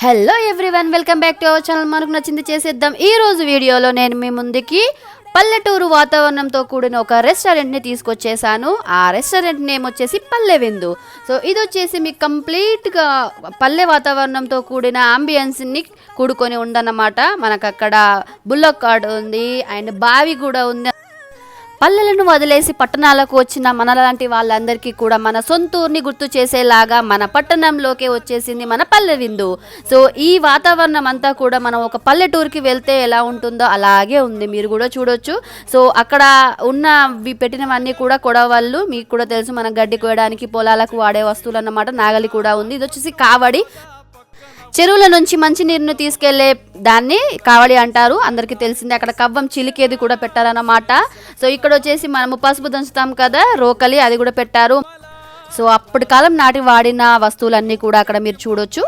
Hello everyone, welcome back to our channel. మనకు నచ్చింది చేసేద్దాం. ఈ రోజు వీడియోలో నేను మీ ముందుకి పల్లెటూరు వాతావరణంతో కూడిన ఒక రెస్టారెంట్ని తీసుకొచ్చేసాను. ఆ రెస్టారెంట్ నేమ్ వచ్చేసి పల్లె విందు. సో ఇది వచ్చేసి మీకు కంప్లీట్గా పల్లె వాతావరణంతో కూడిన అంబియన్స్ని కూడుకొని ఉందన్నమాట. మనకు అక్కడ బుల్లక్ కార్డ్ ఉంది అండ్ బావి కూడా ఉంది. పల్లెలను వదిలేసి పట్టణాలకు వచ్చిన మనలాంటి వాళ్ళందరికీ కూడా మన సొంతూరుని గుర్తు చేసేలాగా మన పట్టణంలోకే వచ్చేసింది మన పల్లె విందు. సో ఈ వాతావరణం అంతా కూడా మనం ఒక పల్లెటూరుకి వెళ్తే ఎలా ఉంటుందో అలాగే ఉంది, మీరు కూడా చూడొచ్చు. సో అక్కడ ఉన్నవి పెట్టినవన్నీ కూడా కొడవళ్ళు, మీకు కూడా తెలుసు మనం గడ్డి కోయడానికి పొలాలకు వాడే వస్తువులు అన్నమాట. నాగలి కూడా ఉంది. ఇది వచ్చేసి కావడి, చెరువుల నుంచి మంచినీరును తీసుకెళ్లే దాన్ని కావడి అంటారు, అందరికీ తెలిసిందే. అక్కడ కవ్వం చిలికేది కూడా పెట్టారన్నమాట. సో ఇక్కడ వచ్చేసి మనము పసుపు దంచుతాం కదా, రోకలి, అది కూడా పెట్టారు. సో అప్పటి కాలం నాటి వాడిన వస్తువులన్నీ కూడా అక్కడ మీరు చూడొచ్చు.